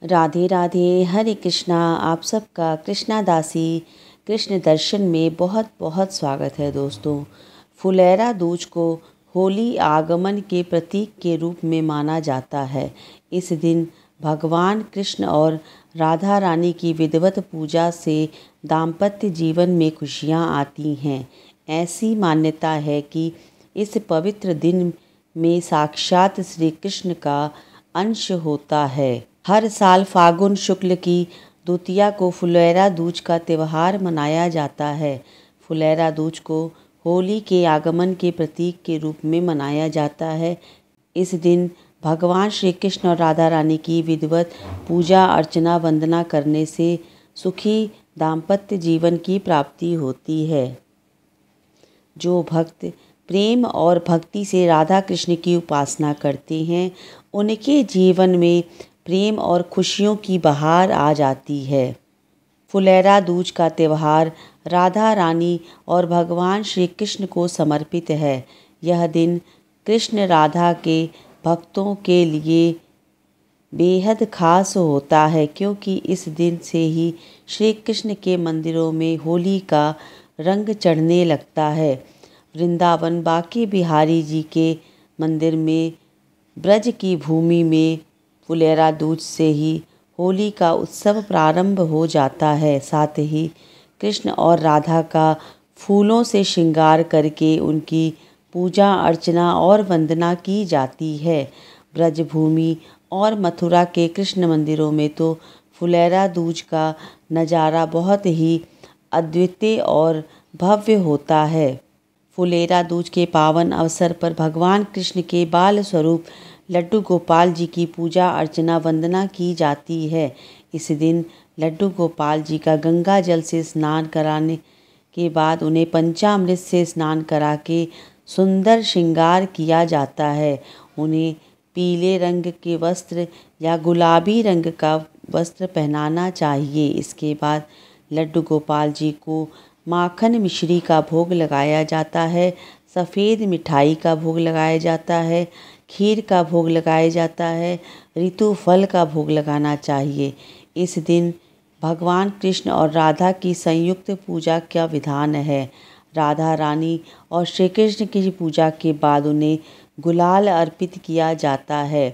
राधे राधे, हरे कृष्णा। आप सबका कृष्णा दासी कृष्ण दर्शन में बहुत बहुत स्वागत है दोस्तों। फुलेरा दूज को होली आगमन के प्रतीक के रूप में माना जाता है। इस दिन भगवान कृष्ण और राधा रानी की विधिवत पूजा से दाम्पत्य जीवन में खुशियाँ आती हैं। ऐसी मान्यता है कि इस पवित्र दिन में साक्षात श्री कृष्ण का अंश होता है। हर साल फागुन शुक्ल की द्वितीया को फुलेरा दूज का त्यौहार मनाया जाता है। फुलेरा दूज को होली के आगमन के प्रतीक के रूप में मनाया जाता है। इस दिन भगवान श्री कृष्ण और राधा रानी की विधिवत पूजा अर्चना वंदना करने से सुखी दाम्पत्य जीवन की प्राप्ति होती है। जो भक्त प्रेम और भक्ति से राधा कृष्ण की उपासना करते हैं, उनके जीवन में प्रेम और खुशियों की बहार आ जाती है। फुलेरा दूज का त्यौहार राधा रानी और भगवान श्री कृष्ण को समर्पित है। यह दिन कृष्ण राधा के भक्तों के लिए बेहद खास होता है, क्योंकि इस दिन से ही श्री कृष्ण के मंदिरों में होली का रंग चढ़ने लगता है। वृंदावन बांके बिहारी जी के मंदिर में ब्रज की भूमि में फुलेरा दूज से ही होली का उत्सव प्रारंभ हो जाता है। साथ ही कृष्ण और राधा का फूलों से श्रृंगार करके उनकी पूजा अर्चना और वंदना की जाती है। ब्रजभूमि और मथुरा के कृष्ण मंदिरों में तो फुलेरा दूज का नज़ारा बहुत ही अद्वितीय और भव्य होता है। फुलेरा दूज के पावन अवसर पर भगवान कृष्ण के बाल स्वरूप लड्डू गोपाल जी की पूजा अर्चना वंदना की जाती है। इस दिन लड्डू गोपाल जी का गंगा जल से स्नान कराने के बाद उन्हें पंचामृत से स्नान करा के सुंदर श्रृंगार किया जाता है। उन्हें पीले रंग के वस्त्र या गुलाबी रंग का वस्त्र पहनाना चाहिए। इसके बाद लड्डू गोपाल जी को माखन मिश्री का भोग लगाया जाता है, सफ़ेद मिठाई का भोग लगाया जाता है, खीर का भोग लगाया जाता है, ऋतु फल का भोग लगाना चाहिए। इस दिन भगवान कृष्ण और राधा की संयुक्त पूजा का विधान है। राधा रानी और श्री कृष्ण की पूजा के बाद उन्हें गुलाल अर्पित किया जाता है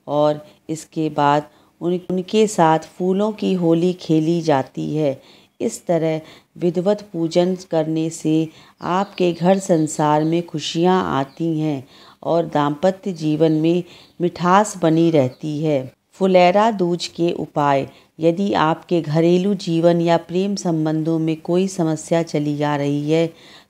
और इसके बाद उनके साथ फूलों की होली खेली जाती है। इस तरह विधिवत पूजन करने से आपके घर संसार में खुशियाँ आती हैं और दाम्पत्य जीवन में मिठास बनी रहती है। फुलेरा दूज के उपाय। यदि आपके घरेलू जीवन या प्रेम संबंधों में कोई समस्या चली आ रही है,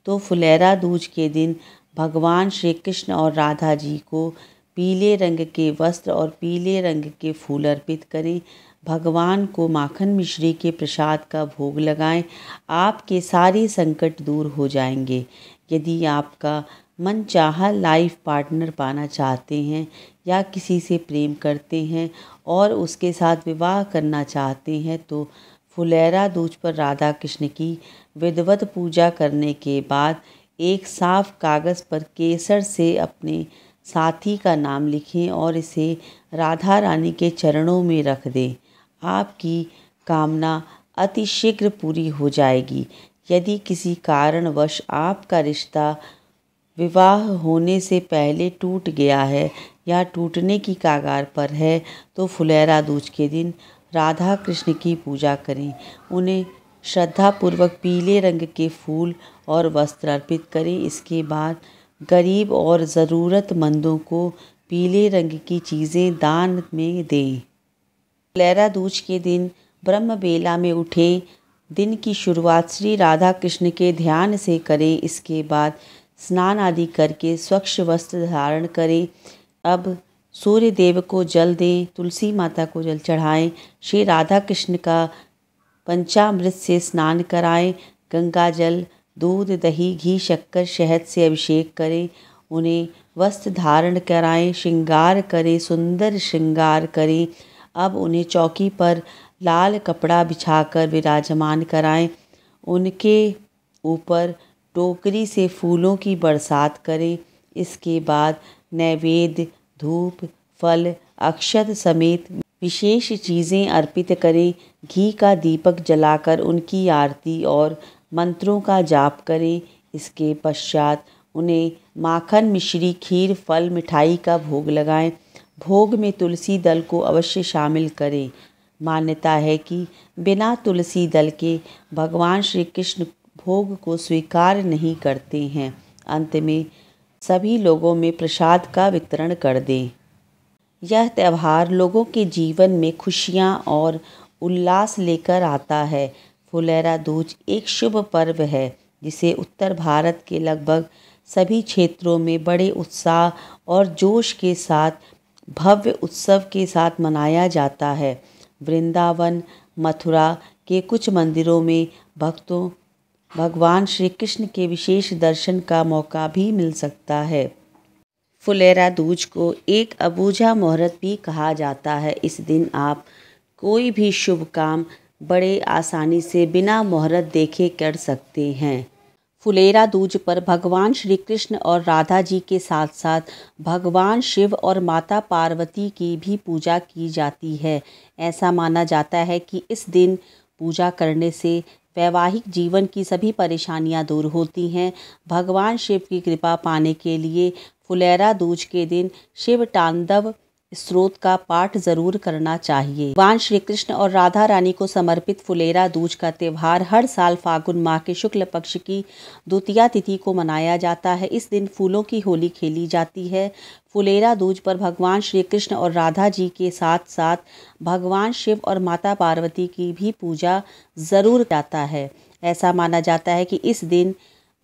तो फुलेरा दूज के दिन भगवान श्री कृष्ण और राधा जी को पीले रंग के वस्त्र और पीले रंग के फूल अर्पित करें। भगवान को माखन मिश्री के प्रसाद का भोग लगाएं। आपके सारे संकट दूर हो जाएंगे। यदि आपका मन चाहा लाइफ पार्टनर पाना चाहते हैं या किसी से प्रेम करते हैं और उसके साथ विवाह करना चाहते हैं, तो फुलेरा दूज पर राधा कृष्ण की विधिवत पूजा करने के बाद एक साफ कागज़ पर केसर से अपने साथी का नाम लिखें और इसे राधा रानी के चरणों में रख दें। आपकी कामना अतिशीघ्र पूरी हो जाएगी। यदि किसी कारणवश आपका रिश्ता विवाह होने से पहले टूट गया है या टूटने की कगार पर है, तो फुलेरा दूज के दिन राधा कृष्ण की पूजा करें। उन्हें श्रद्धापूर्वक पीले रंग के फूल और वस्त्र अर्पित करें। इसके बाद गरीब और ज़रूरतमंदों को पीले रंग की चीज़ें दान में दें। फुलेरा दूज के दिन ब्रह्म बेला में उठें। दिन की शुरुआत श्री राधा कृष्ण के ध्यान से करें। इसके बाद स्नान आदि करके स्वच्छ वस्त्र धारण करें। अब सूर्य देव को जल दें, तुलसी माता को जल चढ़ाएं, श्री राधा कृष्ण का पंचामृत से स्नान कराएं। गंगा जल, दूध, दही, घी, शक्कर, शहद से अभिषेक करें। उन्हें वस्त्र धारण कराएं, श्रृंगार करें, सुंदर श्रृंगार करें। अब उन्हें चौकी पर लाल कपड़ा बिछाकर विराजमान कराएं। उनके ऊपर टोकरी से फूलों की बरसात करें। इसके बाद नैवेद्य, धूप, फल, अक्षत समेत विशेष चीज़ें अर्पित करें। घी का दीपक जलाकर उनकी आरती और मंत्रों का जाप करें। इसके पश्चात उन्हें माखन, मिश्री, खीर, फल, मिठाई का भोग लगाएं। भोग में तुलसी दल को अवश्य शामिल करें। मान्यता है कि बिना तुलसी दल के भगवान श्री कृष्ण भोग को स्वीकार नहीं करते हैं। अंत में सभी लोगों में प्रसाद का वितरण कर दें। यह त्यौहार लोगों के जीवन में खुशियाँ और उल्लास लेकर आता है। फुलेरा दूज एक शुभ पर्व है जिसे उत्तर भारत के लगभग सभी क्षेत्रों में बड़े उत्साह और जोश के साथ भव्य उत्सव के साथ मनाया जाता है। वृंदावन, मथुरा के कुछ मंदिरों में भक्तों भगवान श्री कृष्ण के विशेष दर्शन का मौका भी मिल सकता है। फुलेरा दूज को एक अबूझा मुहूर्त भी कहा जाता है। इस दिन आप कोई भी शुभ काम बड़े आसानी से बिना मुहूर्त देखे कर सकते हैं। फुलेरा दूज पर भगवान श्री कृष्ण और राधा जी के साथ साथ भगवान शिव और माता पार्वती की भी पूजा की जाती है। ऐसा माना जाता है कि इस दिन पूजा करने से वैवाहिक जीवन की सभी परेशानियां दूर होती हैं। भगवान शिव की कृपा पाने के लिए फुलेरा दूज के दिन शिव तांडव स्तोत्र का पाठ जरूर करना चाहिए। भगवान श्री कृष्ण और राधा रानी को समर्पित फुलेरा दूज का त्यौहार हर साल फागुन माह के शुक्ल पक्ष की द्वितीया तिथि को मनाया जाता है। इस दिन फूलों की होली खेली जाती है। फुलेरा दूज पर भगवान श्री कृष्ण और राधा जी के साथ साथ भगवान शिव और माता पार्वती की भी पूजा जरूर जाता है। ऐसा माना जाता है कि इस दिन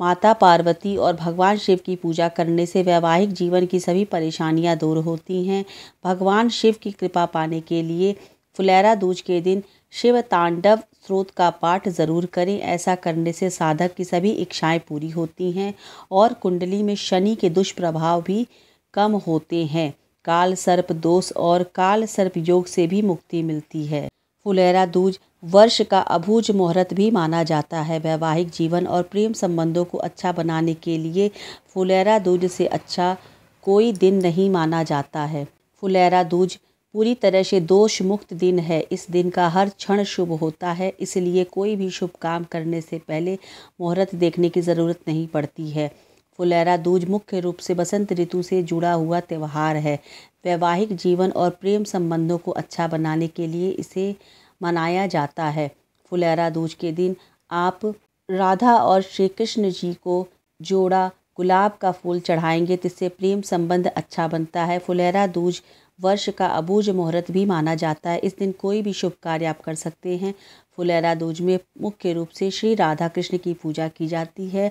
माता पार्वती और भगवान शिव की पूजा करने से वैवाहिक जीवन की सभी परेशानियां दूर होती हैं। भगवान शिव की कृपा पाने के लिए फुलेरा दूज के दिन शिव तांडव स्तोत्र का पाठ जरूर करें। ऐसा करने से साधक की सभी इच्छाएं पूरी होती हैं और कुंडली में शनि के दुष्प्रभाव भी कम होते हैं। काल सर्प दोष और काल सर्प योग से भी मुक्ति मिलती है। फुलेरा दूज वर्ष का अबूझ मुहूर्त भी माना जाता है। वैवाहिक जीवन और प्रेम संबंधों को अच्छा बनाने के लिए फुलेरा दूज से अच्छा कोई दिन नहीं माना जाता है। फुलेरा दूज पूरी तरह से दोष मुक्त दिन है। इस दिन का हर क्षण शुभ होता है, इसलिए कोई भी शुभ काम करने से पहले मुहूर्त देखने की ज़रूरत नहीं पड़ती है। फुलेरा दूज मुख्य रूप से बसंत ऋतु से जुड़ा हुआ त्यौहार है। वैवाहिक जीवन और प्रेम संबंधों को अच्छा बनाने के लिए इसे मनाया जाता है। फुलेरा दूज के दिन आप राधा और श्री कृष्ण जी को जोड़ा गुलाब का फूल चढ़ाएंगे, जिससे प्रेम संबंध अच्छा बनता है। फुलेरा दूज वर्ष का अबूझ मुहूर्त भी माना जाता है। इस दिन कोई भी शुभ कार्य आप कर सकते हैं। फुलेरा दूज में मुख्य रूप से श्री राधा कृष्ण की पूजा की जाती है।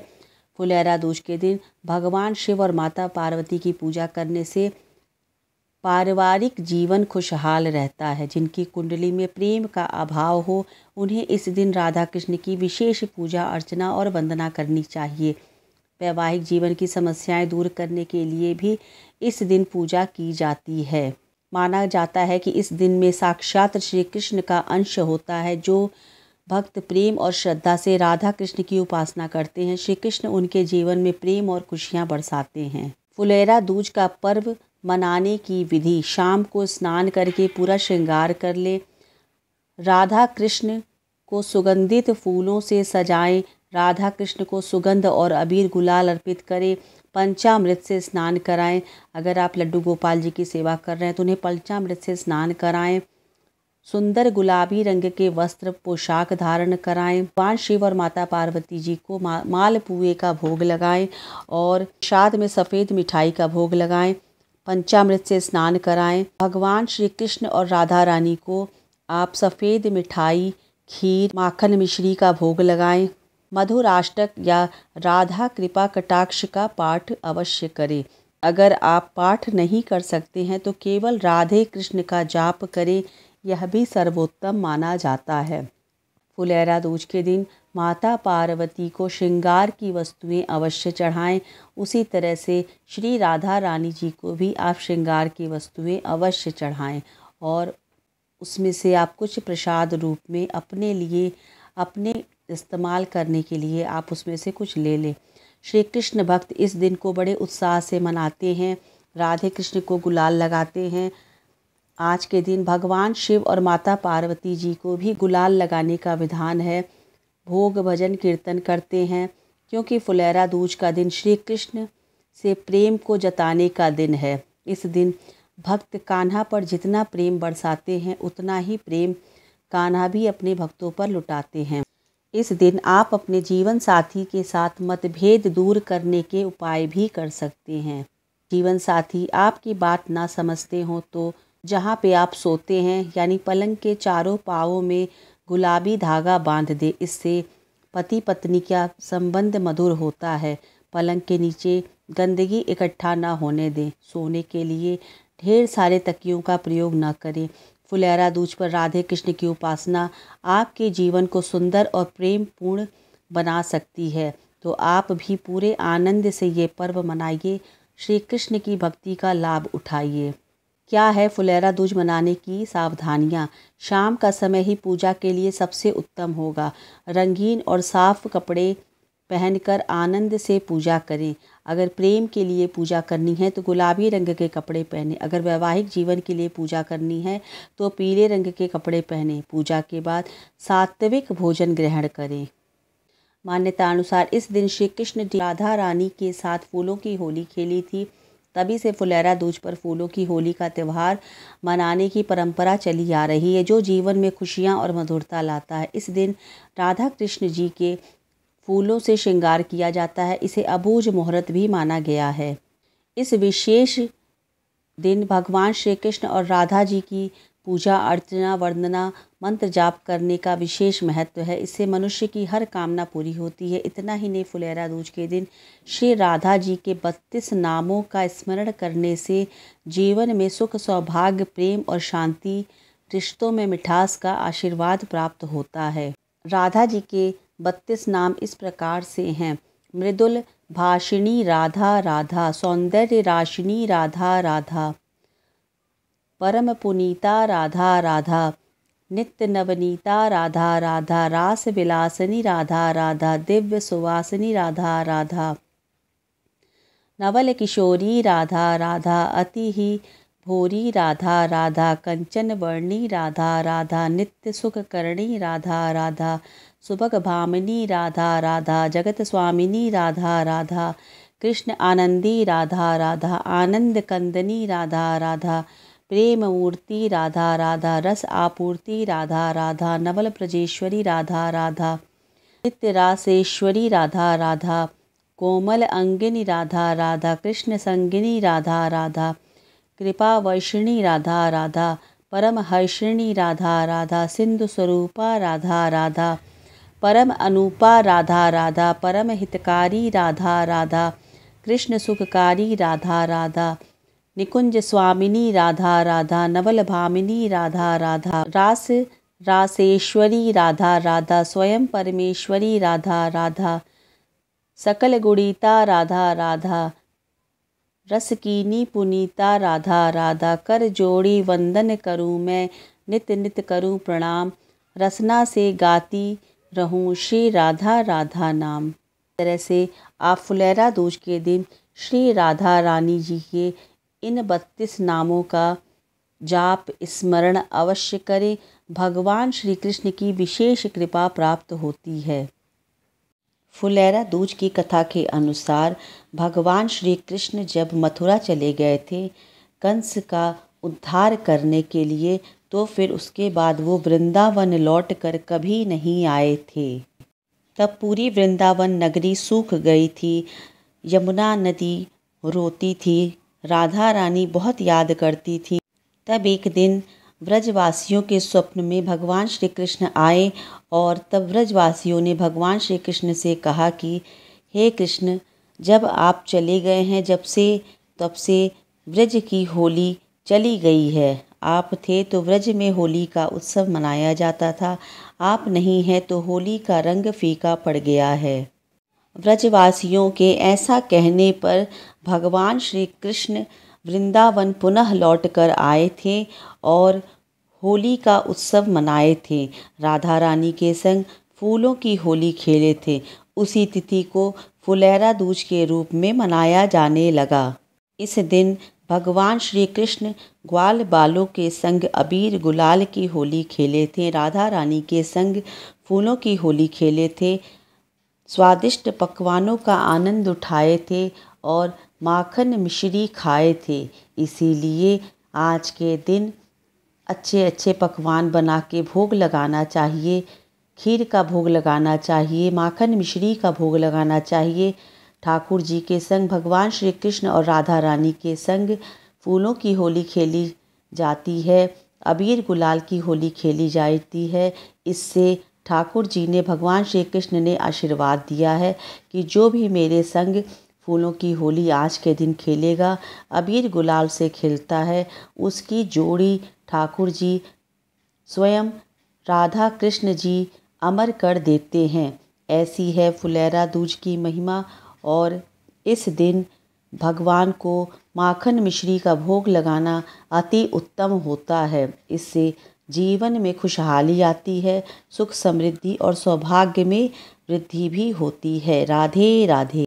फुलेरा दूज के दिन भगवान शिव और माता पार्वती की पूजा करने से पारिवारिक जीवन खुशहाल रहता है। जिनकी कुंडली में प्रेम का अभाव हो, उन्हें इस दिन राधा कृष्ण की विशेष पूजा अर्चना और वंदना करनी चाहिए। वैवाहिक जीवन की समस्याएं दूर करने के लिए भी इस दिन पूजा की जाती है। माना जाता है कि इस दिन में साक्षात श्री कृष्ण का अंश होता है। जो भक्त प्रेम और श्रद्धा से राधा कृष्ण की उपासना करते हैं, श्री कृष्ण उनके जीवन में प्रेम और खुशियां बरसाते हैं। फुलेरा दूज का पर्व मनाने की विधि: शाम को स्नान करके पूरा श्रृंगार कर लें। राधा कृष्ण को सुगंधित फूलों से सजाएं। राधा कृष्ण को सुगंध और अबीर गुलाल अर्पित करें। पंचामृत से स्नान कराएं। अगर आप लड्डू गोपाल जी की सेवा कर रहे हैं तो उन्हें पंचामृत से स्नान कराएं। सुंदर गुलाबी रंग के वस्त्र पोशाक धारण कराएं। भगवान शिव और माता पार्वती जी को मालपुए का भोग लगाएं और प्रसाद में सफ़ेद मिठाई का भोग लगाएं। पंचामृत से स्नान कराएं। भगवान श्री कृष्ण और राधा रानी को आप सफ़ेद मिठाई, खीर, माखन, मिश्री का भोग लगाएं। मधुराष्टक या राधा कृपा कटाक्ष का पाठ अवश्य करें। अगर आप पाठ नहीं कर सकते हैं तो केवल राधे कृष्ण का जाप करें, यह भी सर्वोत्तम माना जाता है। फुलेरा दूज के दिन माता पार्वती को श्रृंगार की वस्तुएं अवश्य चढ़ाएं। उसी तरह से श्री राधा रानी जी को भी आप श्रृंगार की वस्तुएं अवश्य चढ़ाएं और उसमें से आप कुछ प्रसाद रूप में अपने लिए, अपने इस्तेमाल करने के लिए आप उसमें से कुछ ले लें। श्री कृष्ण भक्त इस दिन को बड़े उत्साह से मनाते हैं। राधे कृष्ण को गुलाल लगाते हैं। आज के दिन भगवान शिव और माता पार्वती जी को भी गुलाल लगाने का विधान है। भोग भजन कीर्तन करते हैं, क्योंकि फुलेरा दूज का दिन श्री कृष्ण से प्रेम को जताने का दिन है। इस दिन भक्त कान्हा पर जितना प्रेम बरसाते हैं, उतना ही प्रेम कान्हा भी अपने भक्तों पर लुटाते हैं। इस दिन आप अपने जीवन साथी के साथ मतभेद दूर करने के उपाय भी कर सकते हैं। जीवन साथी आपकी बात ना समझते हों तो जहाँ पे आप सोते हैं यानी पलंग के चारों पाँवों में गुलाबी धागा बांध दे। इससे पति पत्नी का संबंध मधुर होता है। पलंग के नीचे गंदगी इकट्ठा ना होने दें। सोने के लिए ढेर सारे तकियों का प्रयोग न करें। फुलेरा दूज पर राधे कृष्ण की उपासना आपके जीवन को सुंदर और प्रेम पूर्ण बना सकती है। तो आप भी पूरे आनंद से ये पर्व मनाइए, श्री कृष्ण की भक्ति का लाभ उठाइए। क्या है फुलेरा दूज मनाने की सावधानियाँ? शाम का समय ही पूजा के लिए सबसे उत्तम होगा। रंगीन और साफ कपड़े पहनकर आनंद से पूजा करें। अगर प्रेम के लिए पूजा करनी है तो गुलाबी रंग के कपड़े पहने। अगर वैवाहिक जीवन के लिए पूजा करनी है तो पीले रंग के कपड़े पहने। पूजा के बाद सात्विक भोजन ग्रहण करें। मान्यता अनुसार इस दिन श्री कृष्ण राधा रानी के साथ फूलों की होली खेली थी। तभी से फुलेरा दूज पर फूलों की होली का त्यौहार मनाने की परंपरा चली आ रही है, जो जीवन में खुशियाँ और मधुरता लाता है। इस दिन राधा कृष्ण जी के फूलों से श्रृंगार किया जाता है। इसे अबूझ मुहूर्त भी माना गया है। इस विशेष दिन भगवान श्री कृष्ण और राधा जी की पूजा अर्चना वंदना मंत्र जाप करने का विशेष महत्व है। इससे मनुष्य की हर कामना पूरी होती है। इतना ही नहीं, फुलेरा दूज के दिन श्री राधा जी के 32 नामों का स्मरण करने से जीवन में सुख सौभाग्य प्रेम और शांति, रिश्तों में मिठास का आशीर्वाद प्राप्त होता है। राधा जी के 32 नाम इस प्रकार से हैं। मृदुल भाषिणी राधा राधा, सौंदर्य राशिनी राधा राधा, परम पुनीता राधा राधा, नित्य नवनीता राधा राधा, रास विलासनी राधा राधा, दिव्य सुवासिनी राधा राधा, नवल किशोरी राधा राधा, अति ही भोरी राधा राधा, कंचन वर्णी राधा राधा, नित्य सुख करणी राधा राधा, सुभग भामिनी राधा राधा, जगत स्वामिनी राधा राधा, कृष्ण आनंदी राधा राधा, आनंद कंदनी राधा राधा, प्रेम मूर्ति राधा राधा, रस आपूर्ति राधा राधा, नवल ब्रजेश्वरी राधा राधा, नित्य रासेश्वरी राधा राधा, कोमल अंगिनी राधा राधा, कृष्ण संगिनी राधा राधा, कृपा वर्षिणी राधा राधा, परम हर्षिणी राधा राधा, सिंधु स्वरूपा राधा राधा, परम अनूपा राधा राधा, परम हितकारी राधा राधा, कृष्ण सुखकारी राधा राधा, निकुंज स्वामिनी राधा राधा, नवल भामिनी राधा राधा, रास रासेश्वरी राधा राधा, स्वयं परमेश्वरी राधा राधा, सकल गुणीता राधा राधा, रसकीनी पुनीता राधा राधा, कर जोड़ी वंदन करूँ मैं, नित नित करूँ प्रणाम, रसना से गाती रहूँ श्री राधा राधा नाम। इस तरह से आप फुलेरा दूज के दिन श्री राधा रानी जी के इन 32 नामों का जाप स्मरण अवश्य करें। भगवान श्री कृष्ण की विशेष कृपा प्राप्त होती है। फुलेरा दूज की कथा के अनुसार भगवान श्री कृष्ण जब मथुरा चले गए थे कंस का उद्धार करने के लिए, तो फिर उसके बाद वो वृंदावन लौटकर कभी नहीं आए थे। तब पूरी वृंदावन नगरी सूख गई थी। यमुना नदी रोती थी। राधा रानी बहुत याद करती थी। तब एक दिन व्रजवासियों के स्वप्न में भगवान श्री कृष्ण आए और तब व्रजवासियों ने भगवान श्री कृष्ण से कहा कि हे कृष्ण, जब आप चले गए हैं तब से व्रज की होली चली गई है। आप थे तो व्रज में होली का उत्सव मनाया जाता था, आप नहीं हैं तो होली का रंग फीका पड़ गया है। व्रजवासियों के ऐसा कहने पर भगवान श्री कृष्ण वृंदावन पुनः लौटकर आए थे और होली का उत्सव मनाए थे। राधा रानी के संग फूलों की होली खेले थे। उसी तिथि को फुलेरा दूज के रूप में मनाया जाने लगा। इस दिन भगवान श्री कृष्ण ग्वाल बालों के संग अबीर गुलाल की होली खेले थे। राधा रानी के संग फूलों की होली खेले थे। स्वादिष्ट पकवानों का आनंद उठाए थे और माखन मिश्री खाए थे। इसीलिए आज के दिन अच्छे अच्छे पकवान बना के भोग लगाना चाहिए। खीर का भोग लगाना चाहिए, माखन मिश्री का भोग लगाना चाहिए। ठाकुर जी के संग भगवान श्री कृष्ण और राधा रानी के संग फूलों की होली खेली जाती है, अबीर गुलाल की होली खेली जाती है। इससे ठाकुर जी ने, भगवान श्री कृष्ण ने आशीर्वाद दिया है कि जो भी मेरे संग फूलों की होली आज के दिन खेलेगा, अबीर गुलाल से खेलता है, उसकी जोड़ी ठाकुर जी स्वयं राधा कृष्ण जी अमर कर देते हैं। ऐसी है फुलेरा दूज की महिमा। और इस दिन भगवान को माखन मिश्री का भोग लगाना अति उत्तम होता है। इससे जीवन में खुशहाली आती है, सुख समृद्धि और सौभाग्य में वृद्धि भी होती है। राधे राधे।